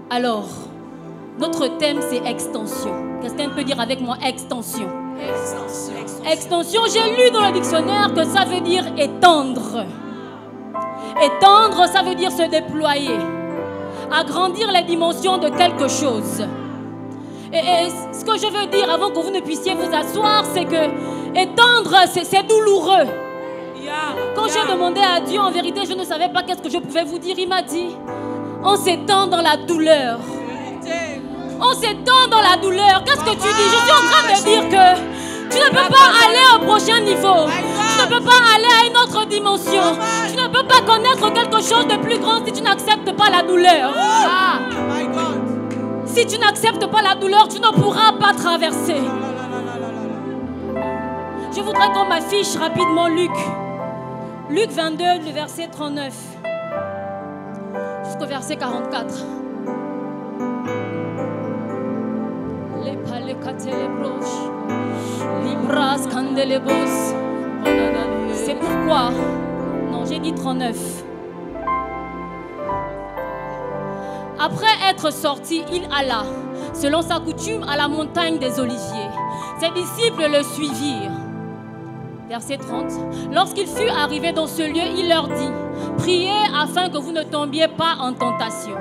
Alors, notre thème c'est extension. Quelqu'un peut dire avec moi extension? Extension, j'ai lu dans le dictionnaire que ça veut dire étendre. Étendre, ça veut dire se déployer. Agrandir les dimensions de quelque chose. Et ce que je veux dire avant que vous ne puissiez vous asseoir, c'est que étendre, c'est douloureux. Quand j'ai demandé à Dieu, en vérité, je ne savais pas qu'est-ce que je pouvais vous dire. Il m'a dit, on s'étend dans la douleur. On s'étend dans la douleur. Qu'est-ce que tu dis? Je suis en train de dire que tu ne peux pas aller au prochain niveau. Tu ne peux pas aller à une autre dimension. Tu ne peux pas connaître quelque chose de plus grand si tu n'acceptes pas la douleur. Si tu n'acceptes pas la douleur, tu ne pourras pas traverser. Je voudrais qu'on m'affiche rapidement Luc. Luc 22, le verset 39. Jusqu'au verset 44. C'est pourquoi, non, j'ai dit 39. Après être sorti, il alla, selon sa coutume, à la montagne des Oliviers. Ses disciples le suivirent. Verset 30. Lorsqu'il fut arrivé dans ce lieu, il leur dit, priez afin que vous ne tombiez pas en tentation.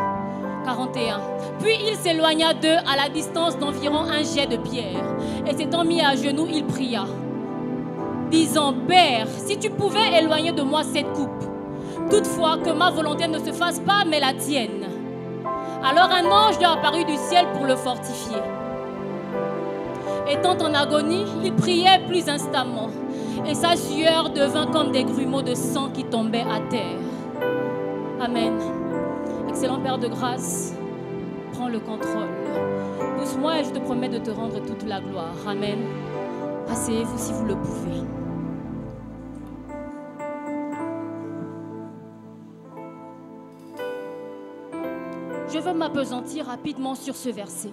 41. Puis il s'éloigna d'eux à la distance d'environ un jet de pierre. Et s'étant mis à genoux, il pria, disant, Père, si tu pouvais éloigner de moi cette coupe, toutefois que ma volonté ne se fasse pas, mais la tienne. Alors un ange lui apparut du ciel pour le fortifier. Étant en agonie, il priait plus instamment, et sa sueur devint comme des grumeaux de sang qui tombaient à terre. Amen. Excellent Père de grâce, prends le contrôle. Pousse-moi et je te promets de te rendre toute la gloire. Amen. Asseyez-vous si vous le pouvez. Je veux m'appesantir rapidement sur ce verset.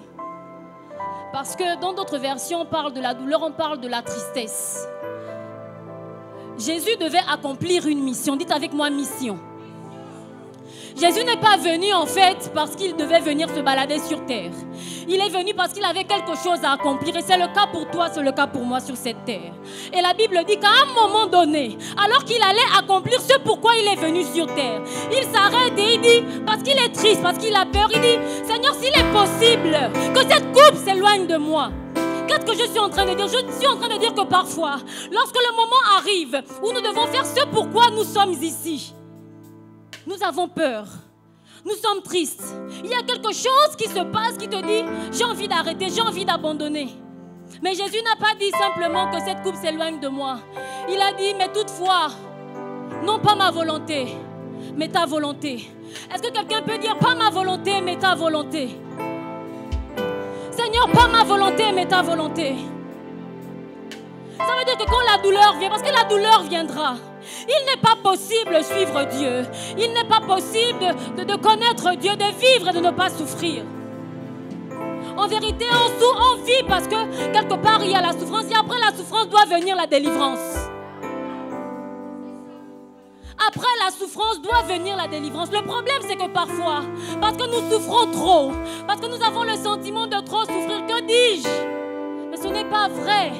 Parce que dans d'autres versions, on parle de la douleur, on parle de la tristesse. Jésus devait accomplir une mission. Dites avec moi, mission. Jésus n'est pas venu en fait parce qu'il devait venir se balader sur terre. Il est venu parce qu'il avait quelque chose à accomplir. Et c'est le cas pour toi, c'est le cas pour moi sur cette terre. Et la Bible dit qu'à un moment donné, alors qu'il allait accomplir ce pourquoi il est venu sur terre, il s'arrête et il dit, parce qu'il est triste, parce qu'il a peur, il dit, Seigneur, s'il est possible que cette coupe s'éloigne de moi. Qu'est-ce que je suis en train de dire? Je suis en train de dire que parfois, lorsque le moment arrive où nous devons faire ce pourquoi nous sommes ici, nous avons peur. Nous sommes tristes. Il y a quelque chose qui se passe qui te dit, j'ai envie d'arrêter, j'ai envie d'abandonner. Mais Jésus n'a pas dit simplement que cette coupe s'éloigne de moi. Il a dit, mais toutefois, non pas ma volonté, mais ta volonté. Est-ce que quelqu'un peut dire, pas ma volonté, mais ta volonté? Seigneur, pas ma volonté, mais ta volonté. Ça veut dire que quand la douleur vient, parce que la douleur viendra, il n'est pas possible de suivre Dieu. Il n'est pas possible de connaître Dieu, de vivre et de ne pas souffrir. En vérité, on vit parce que quelque part il y a la souffrance et après la souffrance doit venir la délivrance. Après la souffrance doit venir la délivrance. Le problème c'est que parfois, parce que nous souffrons trop, parce que nous avons le sentiment de trop souffrir, que dis-je? Mais ce n'est pas vrai.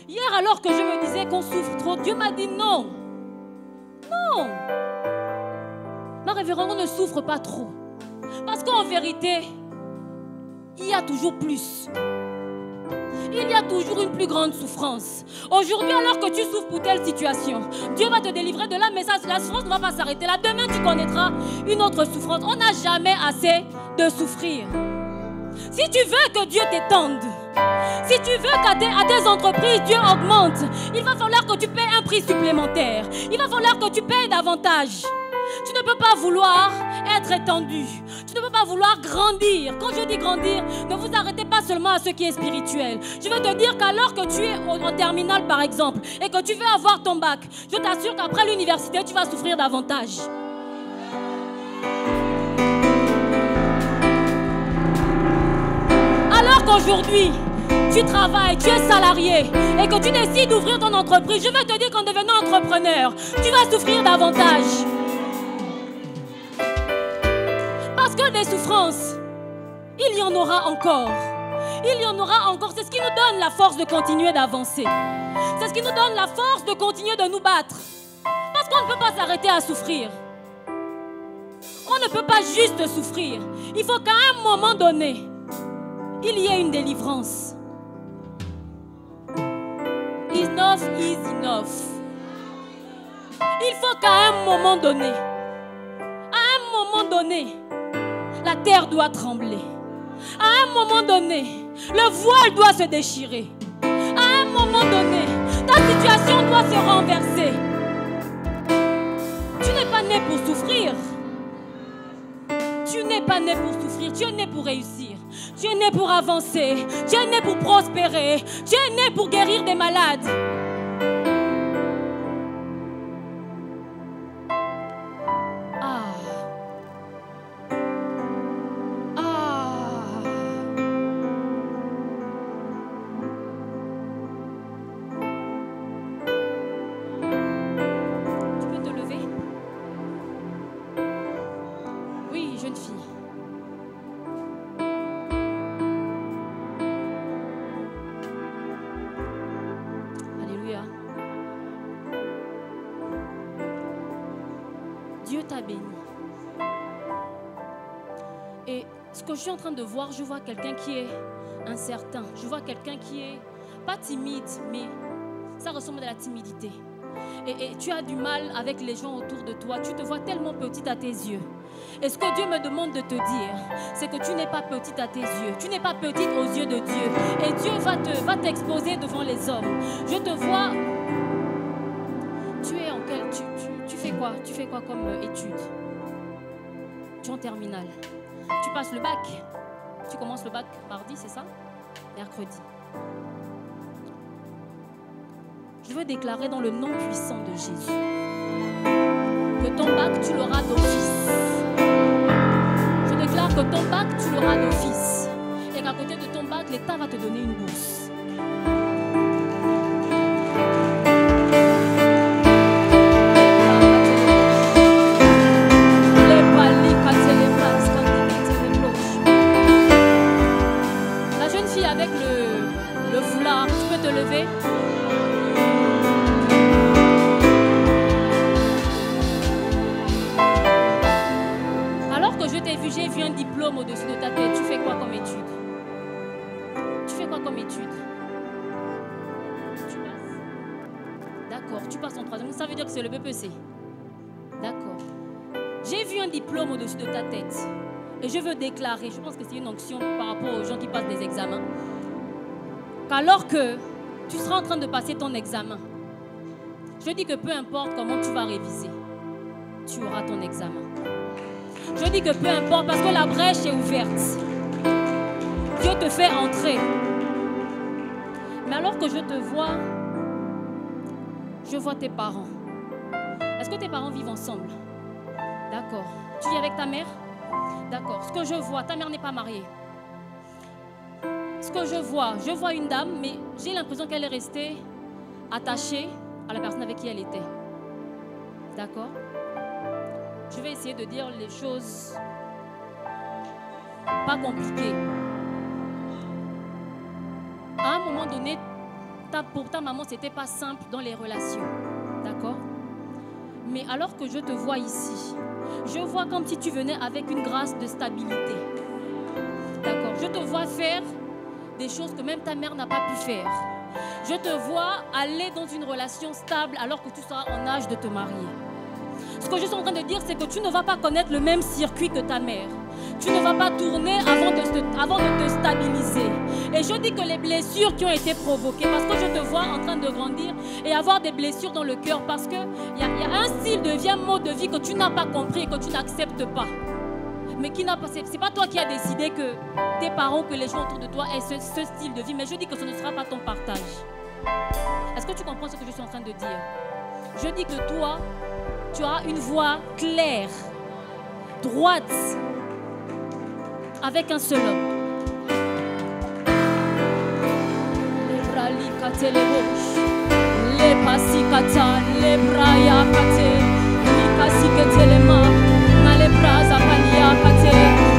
Hier, alors que je me disais qu'on souffre trop, Dieu m'a dit non. Non. Ma révérende, on ne souffre pas trop. Parce qu'en vérité, il y a toujours plus. Il y a toujours une plus grande souffrance. Aujourd'hui, alors que tu souffres pour telle situation, Dieu va te délivrer de là, mais la souffrance ne va pas s'arrêter là. Demain, tu connaîtras une autre souffrance. On n'a jamais assez de souffrir. Si tu veux que Dieu t'étende, si tu veux qu'à tes entreprises, Dieu augmente, il va falloir que tu payes un prix supplémentaire. Il va falloir que tu payes davantage. Tu ne peux pas vouloir être étendu. Tu ne peux pas vouloir grandir. Quand je dis grandir, ne vous arrêtez pas seulement à ce qui est spirituel. Je veux te dire qu'alors que tu es en terminale, par exemple, et que tu veux avoir ton bac, je t'assure qu'après l'université, tu vas souffrir davantage. Alors qu'aujourd'hui, tu travailles, tu es salarié et que tu décides d'ouvrir ton entreprise, je veux te dire qu'en devenant entrepreneur, tu vas souffrir davantage. Parce que des souffrances, il y en aura encore. Il y en aura encore. C'est ce qui nous donne la force de continuer d'avancer. C'est ce qui nous donne la force de continuer de nous battre. Parce qu'on ne peut pas s'arrêter à souffrir. On ne peut pas juste souffrir. Il faut qu'à un moment donné, il y ait une délivrance. Enough is enough. Il faut qu'à un moment donné, la terre doit trembler. À un moment donné, le voile doit se déchirer. À un moment donné, ta situation doit se renverser. Tu n'es pas né pour souffrir. Tu n'es pas né pour souffrir. Tu es né pour réussir. Tu es né pour avancer. Tu es né pour prospérer. Tu es né pour guérir des malades. Dieu t'a béni. Et ce que je suis en train de voir, je vois quelqu'un qui est incertain. Je vois quelqu'un qui est pas timide, mais ça ressemble à la timidité. Et tu as du mal avec les gens autour de toi. Tu te vois tellement petite à tes yeux. Et ce que Dieu me demande de te dire, c'est que tu n'es pas petite à tes yeux. Tu n'es pas petite aux yeux de Dieu. Et Dieu va t'exposer devant les hommes. Je te vois. Tu es en quel... Tu fais quoi? Tu fais quoi comme étude? Tu es en terminale. Tu passes le bac. Tu commences le bac mardi, c'est ça? Mercredi. Je veux déclarer dans le nom puissant de Jésus que ton bac, tu l'auras d'office. Je déclare que ton bac, tu l'auras d'office. Et qu'à côté de ton bac, l'État va te donner une bourse. La jeune fille avec le foulard, tu peux te lever? J'ai vu un diplôme au-dessus de ta tête. Tu fais quoi comme étude? Tu fais quoi comme étude? Tu passes? D'accord, tu passes en troisième. Ça veut dire que c'est le BPC. D'accord. J'ai vu un diplôme au-dessus de ta tête. Et je veux déclarer, je pense que c'est une onction par rapport aux gens qui passent des examens, qu'alors que tu seras en train de passer ton examen, je dis que peu importe comment tu vas réviser, tu auras ton examen. Je dis que peu importe, parce que la brèche est ouverte. Dieu te fait entrer. Mais alors que je te vois, je vois tes parents. Est-ce que tes parents vivent ensemble? D'accord. Tu vis avec ta mère? D'accord. Ce que je vois, ta mère n'est pas mariée. Ce que je vois une dame, mais j'ai l'impression qu'elle est restée attachée à la personne avec qui elle était. D'accord? Je vais essayer de dire les choses pas compliquées. À un moment donné, pour ta maman, ce n'était pas simple dans les relations. D'accord? Mais alors que je te vois ici, je vois comme si tu venais avec une grâce de stabilité. D'accord? Je te vois faire des choses que même ta mère n'a pas pu faire. Je te vois aller dans une relation stable alors que tu seras en âge de te marier. Ce que je suis en train de dire, c'est que tu ne vas pas connaître le même circuit que ta mère. Tu ne vas pas tourner avant de te stabiliser. Et je dis que les blessures qui ont été provoquées, parce que je te vois en train de grandir et avoir des blessures dans le cœur, parce qu'il y a un style de vie, un mode de vie que tu n'as pas compris et que tu n'acceptes pas. Mais qui n'a pas, c'est pas toi qui as décidé que tes parents, que les gens autour de toi aient ce style de vie. Mais je dis que ce ne sera pas ton partage. Est-ce que tu comprends ce que je suis en train de dire? Je dis que toi, tu auras une voix claire, droite, avec un seul homme. Les brali kate les boches, les pasi kata, les braya kate, les kasi kate les mains, na les bras à palia kate.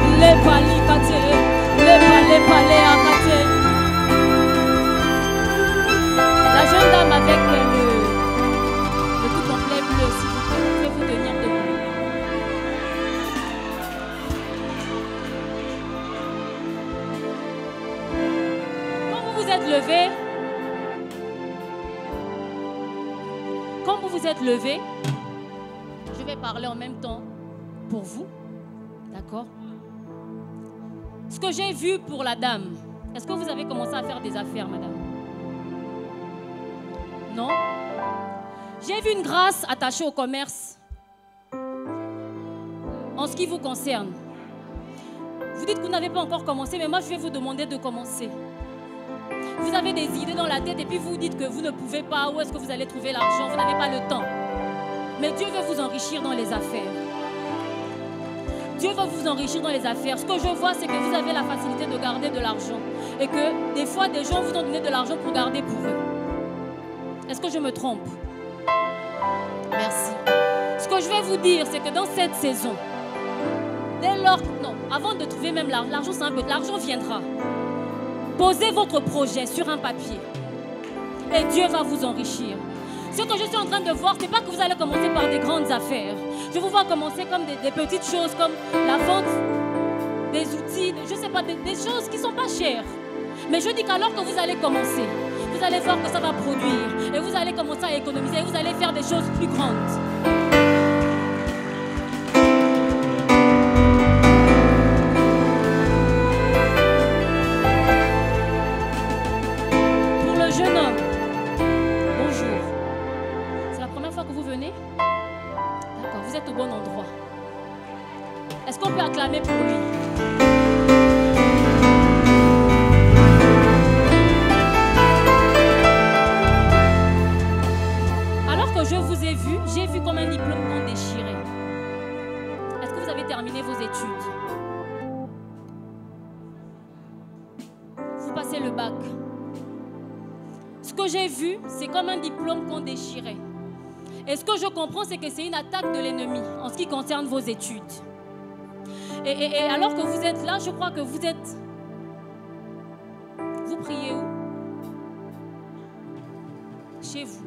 êtes levés, je vais parler en même temps pour vous. D'accord? Ce que j'ai vu pour la dame, est-ce que vous avez commencé à faire des affaires, madame? Non? J'ai vu une grâce attachée au commerce en ce qui vous concerne. Vous dites que vous n'avez pas encore commencé, mais moi je vais vous demander de commencer. Vous avez des idées dans la tête et puis vous dites que vous ne pouvez pas, où est-ce que vous allez trouver l'argent, vous n'avez pas le temps. Mais Dieu veut vous enrichir dans les affaires. Dieu veut vous enrichir dans les affaires. Ce que je vois, c'est que vous avez la facilité de garder de l'argent. Et que des fois, des gens vous ont donné de l'argent pour garder pour eux. Est-ce que je me trompe? Merci. Ce que je vais vous dire, c'est que dans cette saison, dès lors, non, avant de trouver même l'argent, c'est un peu, l'argent viendra. Posez votre projet sur un papier. Et Dieu va vous enrichir. Ce que je suis en train de voir, ce n'est pas que vous allez commencer par des grandes affaires. Je vous vois commencer comme des petites choses, comme la vente des outils, je ne sais pas, des choses qui ne sont pas chères. Mais je dis qu'alors que vous allez commencer, vous allez voir que ça va produire. Et vous allez commencer à économiser, et vous allez faire des choses plus grandes. Est-ce qu'on peut acclamer pour lui? Alors que je vous ai vu, j'ai vu comme un diplôme qu'on déchirait. Est-ce que vous avez terminé vos études? Vous passez le bac. Ce que j'ai vu, c'est comme un diplôme qu'on déchirait. Et ce que je comprends, c'est que c'est une attaque de l'ennemi en ce qui concerne vos études. Et alors que vous êtes là, je crois que vous êtes... Vous priez où? Chez vous.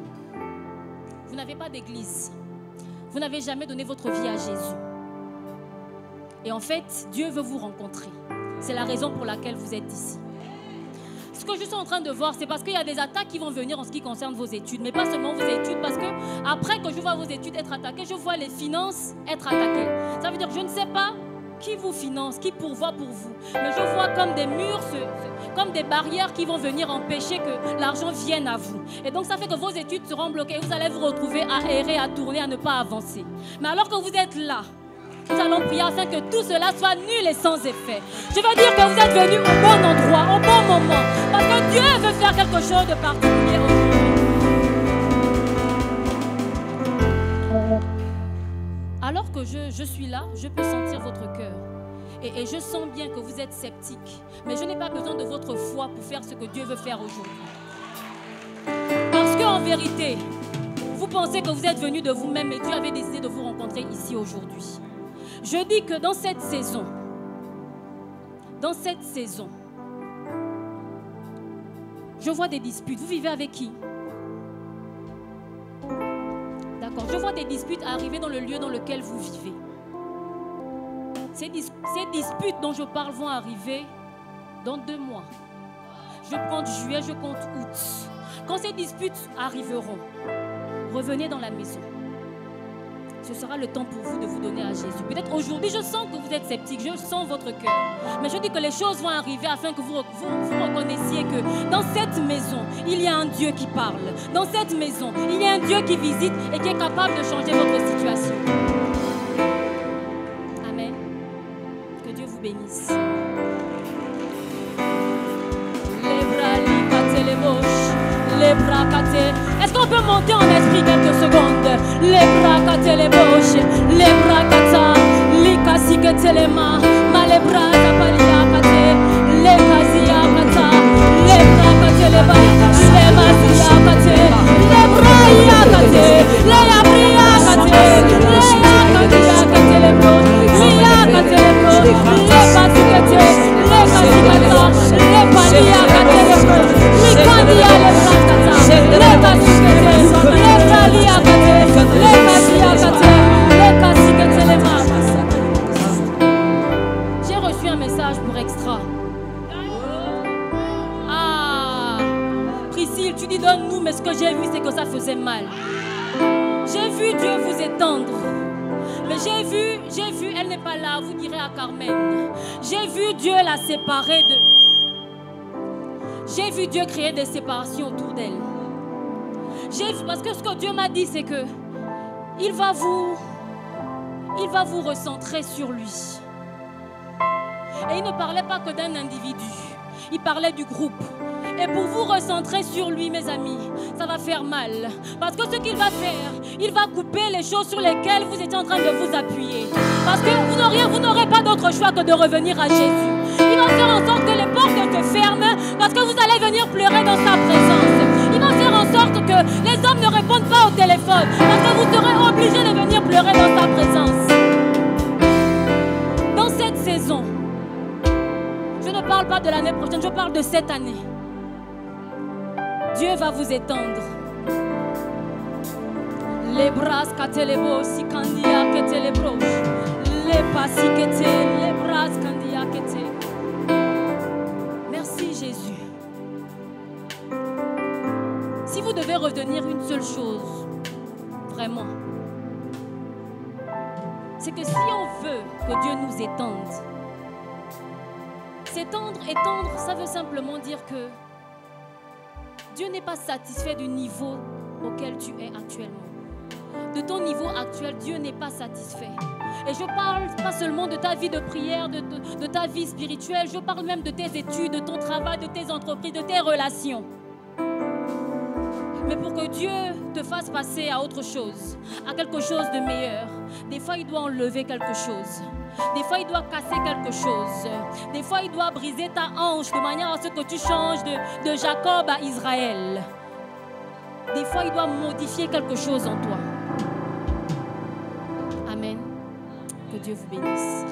Vous n'avez pas d'église. Vous n'avez jamais donné votre vie à Jésus. Et en fait, Dieu veut vous rencontrer. C'est la raison pour laquelle vous êtes ici. Ce que je suis en train de voir, c'est parce qu'il y a des attaques qui vont venir en ce qui concerne vos études. Mais pas seulement vos études, parce que après que je vois vos études être attaquées, je vois les finances être attaquées. Ça veut dire que je ne sais pas qui vous finance, qui pourvoit pour vous. Mais je vois comme des murs, comme des barrières qui vont venir empêcher que l'argent vienne à vous. Et donc ça fait que vos études seront bloquées. Vous allez vous retrouver à errer, à tourner, à ne pas avancer. Mais alors que vous êtes là, nous allons prier afin que tout cela soit nul et sans effet. Je veux dire que vous êtes venus au bon endroit, au bon moment. Parce que Dieu veut faire quelque chose de particulier aujourd'hui. Alors que je suis là, je peux sentir votre cœur. Et je sens bien que vous êtes sceptique. Mais je n'ai pas besoin de votre foi pour faire ce que Dieu veut faire aujourd'hui. Parce qu'en vérité, vous pensez que vous êtes venu de vous-même et Dieu avait décidé de vous rencontrer ici aujourd'hui. Je dis que dans cette saison, je vois des disputes. Vous vivez avec qui? D'accord. Je vois des disputes arriver dans le lieu dans lequel vous vivez. Ces disputes dont je parle vont arriver dans 2 mois. Je compte juillet, je compte août. Quand ces disputes arriveront, revenez dans la maison. Ce sera le temps pour vous de vous donner à Jésus. Peut-être aujourd'hui, je sens que vous êtes sceptique, je sens votre cœur. Mais je dis que les choses vont arriver afin que vous reconnaissiez que dans cette maison, il y a un Dieu qui parle. Dans cette maison, il y a un Dieu qui visite et qui est capable de changer votre situation. Amen. Que Dieu vous bénisse. Les bras catés. Est-ce qu'on peut monter en esprit quelques secondes? Les bras catés, les bouches, les bras catés, les casiques, les mains, les bras catés, les casiques catés, les bras catés, les bras, les masia catés, les bras catés, les abria catés, les catia catés, les bras, les catés, les bras, les casiques, les casiques, les palia catés, les bras, les candia les bras. J'ai reçu un message pour Extra. Ah, dit donne-nous, mais ce que j'ai vu, c'est que ça faisait mal. J'ai vu Dieu vous étendre. Mais j'ai vu, elle n'est pas là, vous direz à Carmen. J'ai vu Dieu la séparer de... J'ai vu Dieu créer des séparations autour d'elle. Parce que ce que Dieu m'a dit, c'est que il va vous recentrer sur lui. Et il ne parlait pas que d'un individu, il parlait du groupe. Et pour vous recentrer sur lui, mes amis, ça va faire mal. Parce que ce qu'il va faire, il va couper les choses sur lesquelles vous étiez en train de vous appuyer. Parce que vous n'aurez pas d'autre choix que de revenir à Jésus. Il va faire en sorte que les portes se ferment parce que vous allez venir pleurer dans sa présence. Il va faire en sorte que les hommes ne répondent pas au téléphone parce que vous serez obligés de venir pleurer dans sa présence. Dans cette saison, je ne parle pas de l'année prochaine, je parle de cette année. Dieu va vous étendre. Les bras katelebo si kandia ketelebro. Les pasi kete, les bras kandia kete. Merci Jésus. Si vous devez retenir une seule chose, vraiment, c'est que si on veut que Dieu nous étende, s'étendre, étendre, ça veut simplement dire que Dieu n'est pas satisfait du niveau auquel tu es actuellement. De ton niveau actuel, Dieu n'est pas satisfait. Et je parle pas seulement de ta vie de prière, de ta vie spirituelle, je parle même de tes études, de ton travail, de tes entreprises, de tes relations. Mais pour que Dieu te fasse passer à autre chose, à quelque chose de meilleur, des fois il doit enlever quelque chose. Des fois, il doit casser quelque chose. Des fois, il doit briser ta hanche de manière à ce que tu changes de Jacob à Israël. Des fois, il doit modifier quelque chose en toi. Amen. Que Dieu vous bénisse.